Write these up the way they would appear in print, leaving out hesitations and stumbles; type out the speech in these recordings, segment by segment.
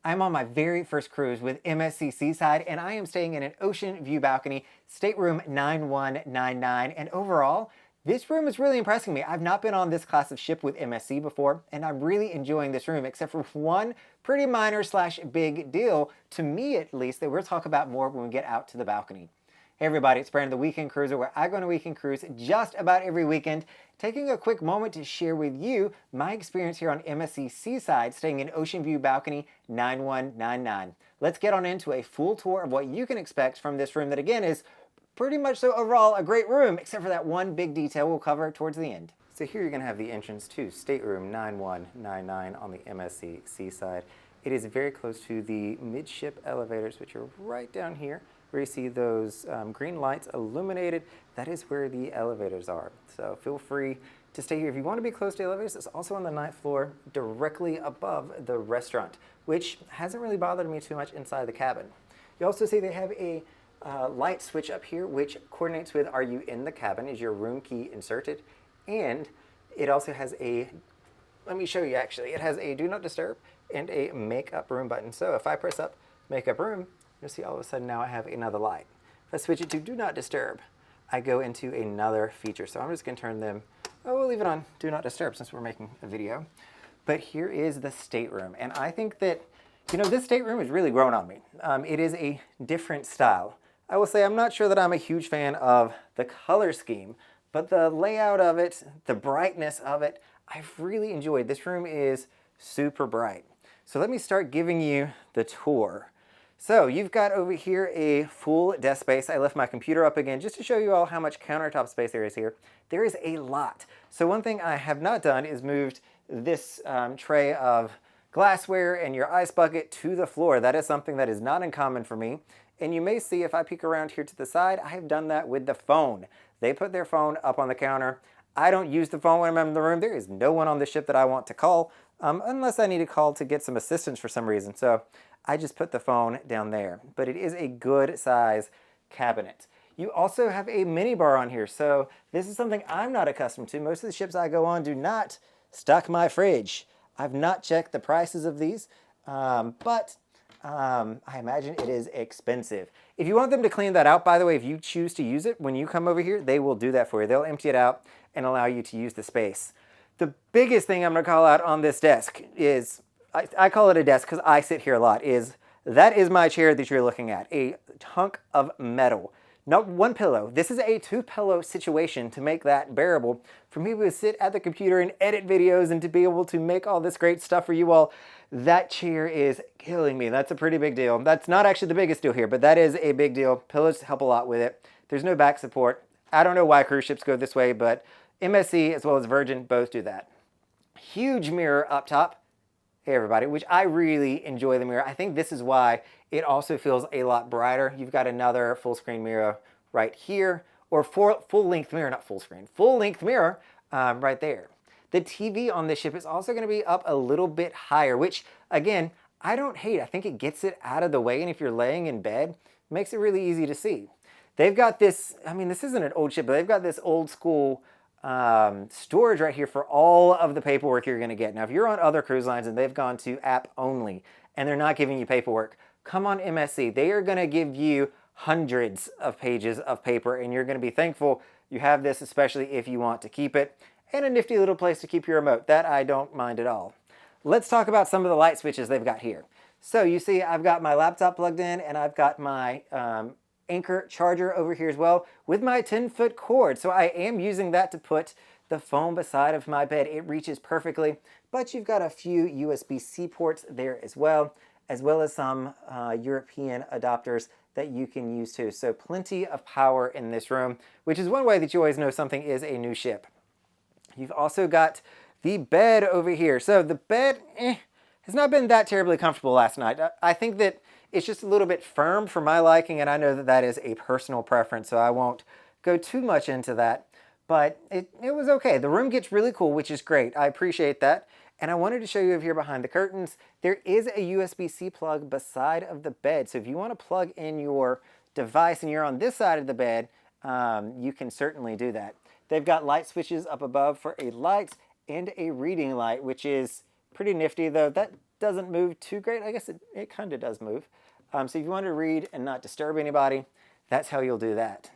I'm on my very first cruise with MSC Seaside, and I am staying in an ocean view balcony, stateroom 9199. And overall, this room is really impressing me. I've not been on this class of ship with MSC before, and I'm really enjoying this room, except for one pretty minor slash big deal, to me at least, that we'll talk about more when we get out to the balcony. Hey everybody, it's Brandon the Weekend Cruiser, where I go on a weekend cruise just about every weekend, taking a quick moment to share with you my experience here on MSC Seaside, staying in Ocean View Balcony 9199. Let's get on into a full tour of what you can expect from this room that, again, is pretty much so overall a great room, except for that one big detail we'll cover towards the end. So here you're going to have the entrance to stateroom 9199 on the MSC Seaside. It is very close to the midship elevators, which are right down here, where you see those green lights illuminated. That is where the elevators are. So feel free to stay here. If you want to be close to elevators, it's also on the ninth floor, directly above the restaurant, which hasn't really bothered me too much inside the cabin. You also see they have a light switch up here, which coordinates with "Are you in the cabin?" Is your room key inserted? And it also has a, let me show you actually, it has a do not disturb and a make up room button. So if I press up make up room, you'll see all of a sudden now I have another light. If I switch it to do not disturb, I go into another feature. So I'm just going to turn them, we'll leave it on do not disturb since we're making a video. But here is the stateroom. And I think that, this stateroom is really growing on me. It is a different style. I will say I'm not sure that I'm a huge fan of the color scheme, but the layout of it, the brightness of it, I've really enjoyed. This room is super bright. So let me start giving you the tour. So you've got over here a full desk space. I left my computer up again just to show you all how much countertop space there is here. There is a lot. So one thing I have not done is moved this tray of glassware and your ice bucket to the floor. That is something that is not uncommon for me. And you may see if I peek around here to the side, I have done that with the phone. They put their phone up on the counter. I don't use the phone when I'm in the room. There is no one on the ship that I want to call, unless I need to call to get some assistance for some reason. So I just put the phone down there. But it is a good size cabinet. You also have a mini bar on here. So this is something I'm not accustomed to. Most of the ships I go on do not stock my fridge. I've not checked the prices of these, but I imagine it is expensive. If you want them to clean that out, by the way, if you choose to use it, when you come over here, they will do that for you. They'll empty it out and allow you to use the space. The biggest thing I'm going to call out on this desk is, I call it a desk because I sit here a lot, that is my chair that you're looking at, a hunk of metal. Not one pillow. This is a two-pillow situation to make that bearable. For me to sit at the computer and edit videos and to be able to make all this great stuff for you all, that chair is killing me. That's a pretty big deal. That's not actually the biggest deal here, but that is a big deal. Pillows help a lot with it. There's no back support. I don't know why cruise ships go this way, but MSC as well as Virgin both do that. Huge mirror up top. Hey everybody, which I really enjoy the mirror. I think this is why it also feels a lot brighter. You've got another full screen mirror right here, or full length mirror, not full screen, full length mirror right there. The TV on this ship is also going to be up a little bit higher, which again, I don't hate. I think it gets it out of the way, and if you're laying in bed, it makes it really easy to see. They've got this, this isn't an old ship, but they've got this old school storage right here for all of the paperwork you're going to get. Now, if you're on other cruise lines and they've gone to app only and they're not giving you paperwork, come on MSC. They are going to give you hundreds of pages of paper, and you're going to be thankful you have this, especially if you want to keep it. And a nifty little place to keep your remote. That I don't mind at all. Let's talk about some of the light switches they've got here. So you see I've got my laptop plugged in, and I've got my Anchor charger over here as well with my 10-foot cord. So I am using that to put the phone beside of my bed. It reaches perfectly, but you've got a few USB-C ports there as well as some European adapters that you can use too. So plenty of power in this room, which is one way that you always know something is a new ship. You've also got the bed over here. So the bed has not been that terribly comfortable last night. I think that it's just a little bit firm for my liking, and I know that that is a personal preference, so I won't go too much into that. But it was okay. The room gets really cool, which is great. I appreciate that. And I wanted to show you over here behind the curtains, there is a USB-C plug beside of the bed. So if you want to plug in your device and you're on this side of the bed, you can certainly do that. They've got light switches up above for a light and a reading light, which is pretty nifty, though. That doesn't move too great. I guess it kind of does move. So if you want to read and not disturb anybody, that's how you'll do that.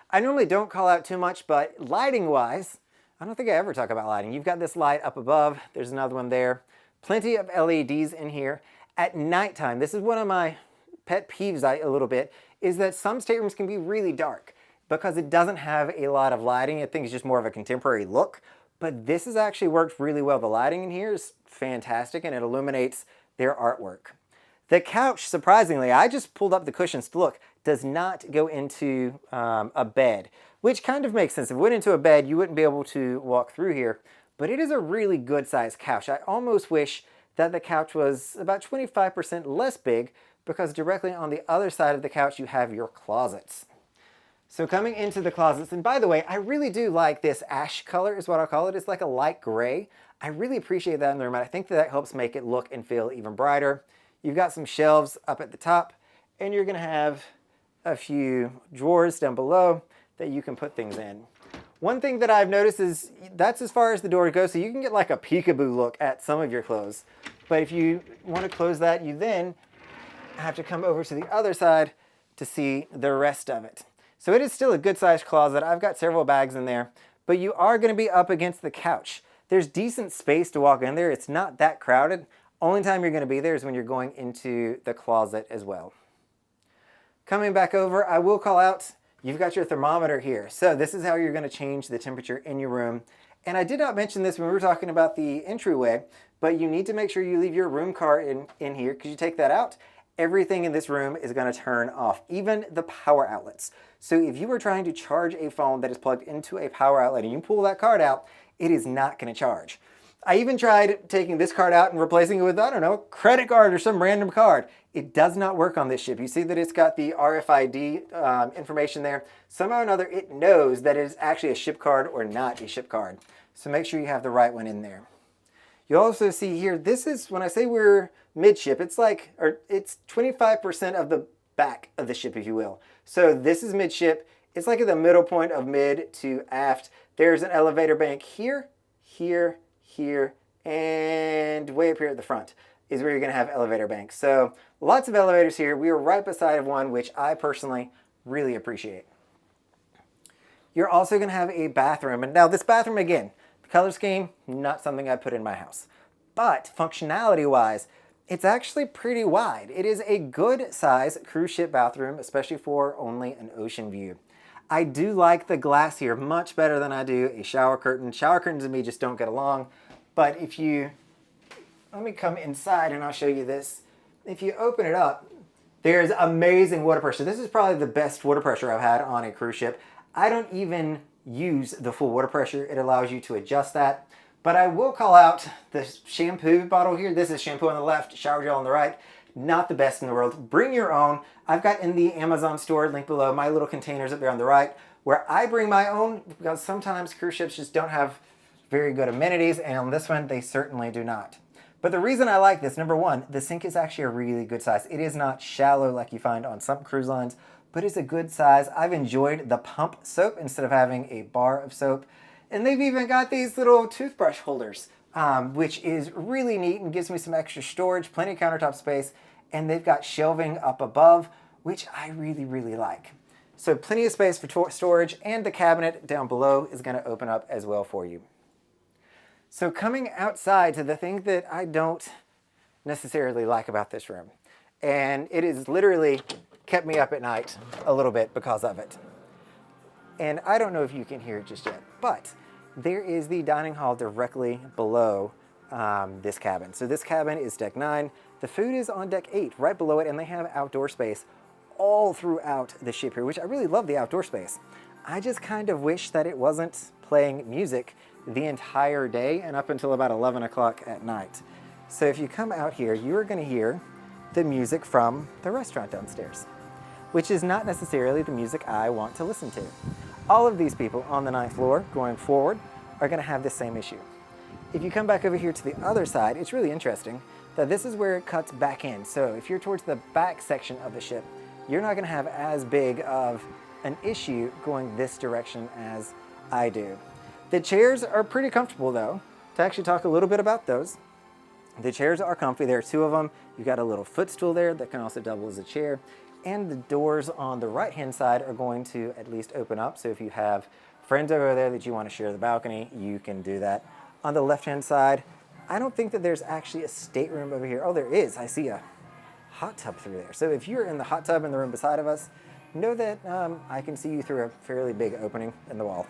I normally don't call out too much, but lighting-wise, I don't think I ever talk about lighting. You've got this light up above. There's another one there. Plenty of LEDs in here. At nighttime, this is one of my pet peeves a little bit, is that some staterooms can be really dark because it doesn't have a lot of lighting. I think it's just more of a contemporary look. But this has actually worked really well. The lighting in here is fantastic, and it illuminates their artwork. The couch, surprisingly, I just pulled up the cushions to look, does not go into a bed, which kind of makes sense. If it went into a bed, you wouldn't be able to walk through here, but it is a really good sized couch. I almost wish that the couch was about 25% less big, because directly on the other side of the couch, you have your closets. So coming into the closets, and by the way, I really do like this ash color is what I'll call it. It's like a light gray. I really appreciate that in the room, and I think that helps make it look and feel even brighter. You've got some shelves up at the top, and you're gonna have a few drawers down below that you can put things in. One thing that I've noticed is that's as far as the door goes, so you can get like a peekaboo look at some of your clothes. But if you want to close that, you then have to come over to the other side to see the rest of it. So it is still a good sized closet. I've got several bags in there, but you are going to be up against the couch. There's decent space to walk in there. It's not that crowded. Only time you're going to be there is when you're going into the closet as well. Coming back over, I will call out, you've got your thermometer here. So this is how you're going to change the temperature in your room. And I did not mention this when we were talking about the entryway, but you need to make sure you leave your room card in here, because you take that out, everything in this room is going to turn off, even the power outlets. So if you were trying to charge a phone that is plugged into a power outlet and you pull that card out, it is not going to charge. I even tried taking this card out and replacing it with, I don't know, credit card or some random card. It does not work on this ship. You see that it's got the RFID information there. Somehow or another, it knows that it is actually a ship card or not a ship card. So make sure you have the right one in there. You'll also see here, this is, when I say we're midship, it's 25% of the back of the ship, if you will. So this is midship. It's like at the middle point of mid to aft. There's an elevator bank here, here, here, and way up here at the front is where you're going to have elevator banks. So lots of elevators here. We are right beside one, which I personally really appreciate. You're also going to have a bathroom. And now this bathroom, again, the color scheme, not something I put in my house. But functionality-wise, it's actually pretty wide. It is a good size cruise ship bathroom, especially for only an ocean view. I do like the glass here much better than I do a shower curtain. Shower curtains and me just don't get along. But if you, let me come inside and I'll show you this. If you open it up, there's amazing water pressure. This is probably the best water pressure I've had on a cruise ship. I don't even use the full water pressure. It allows you to adjust that. But I will call out the shampoo bottle here. This is shampoo on the left, shower gel on the right. Not the best in the world. Bring your own. I've got in the Amazon store, link below, my little containers up there on the right, where I bring my own, because sometimes cruise ships just don't have very good amenities, and on this one, they certainly do not. But the reason I like this, number one, the sink is actually a really good size. It is not shallow like you find on some cruise lines, but it's a good size. I've enjoyed the pump soap instead of having a bar of soap. And they've even got these little toothbrush holders, which is really neat and gives me some extra storage, plenty of countertop space, and they've got shelving up above, which I really, really like. So plenty of space for storage, and the cabinet down below is going to open up as well for you. So coming outside to the thing that I don't necessarily like about this room, and it has literally kept me up at night a little bit because of it. And I don't know if you can hear it just yet, but there is the dining hall directly below this cabin. So this cabin is deck 9. The food is on deck 8, right below it, and they have outdoor space all throughout the ship here, which I really love the outdoor space. I just kind of wish that it wasn't playing music the entire day and up until about 11 o'clock at night. So if you come out here, you are going to hear the music from the restaurant downstairs, which is not necessarily the music I want to listen to. All of these people on the 9th floor going forward are going to have the same issue. If you come back over here to the other side, it's really interesting that this is where it cuts back in. So if you're towards the back section of the ship, you're not going to have as big of an issue going this direction as I do. The chairs are pretty comfortable though. To actually talk a little bit about those, The chairs are comfy. There are two of them. You've got a little footstool there that can also double as a chair. And the doors on the right-hand side are going to at least open up. So if you have friends over there that you want to share the balcony, you can do that. On the left-hand side, I don't think that there's actually a stateroom over here. Oh, there is. I see a hot tub through there. So if you're in the hot tub in the room beside of us, know that I can see you through a fairly big opening in the wall.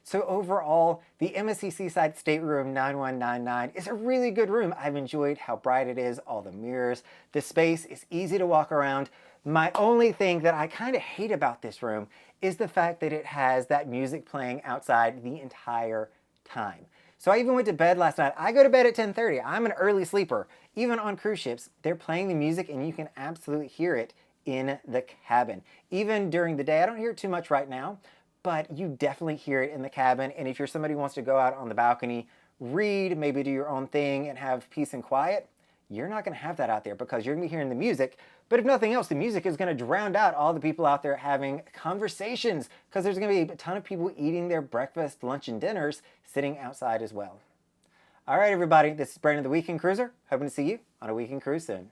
So overall, the MSC Seaside Stateroom 9199 is a really good room. I've enjoyed how bright it is, all the mirrors. The space is easy to walk around. My only thing that I kind of hate about this room is the fact that it has that music playing outside the entire time. So I even went to bed last night. I go to bed at 10:30. I'm an early sleeper. Even on cruise ships, they're playing the music and you can absolutely hear it in the cabin. Even during the day, I don't hear it too much right now, but you definitely hear it in the cabin. And if you're somebody who wants to go out on the balcony, read, maybe do your own thing and have peace and quiet, you're not going to have that out there because you're going to be hearing the music. But if nothing else, the music is going to drown out all the people out there having conversations because there's going to be a ton of people eating their breakfast, lunch, and dinners sitting outside as well. All right, everybody, this is Brandon the Weekend Cruiser. Hoping to see you on a weekend cruise soon.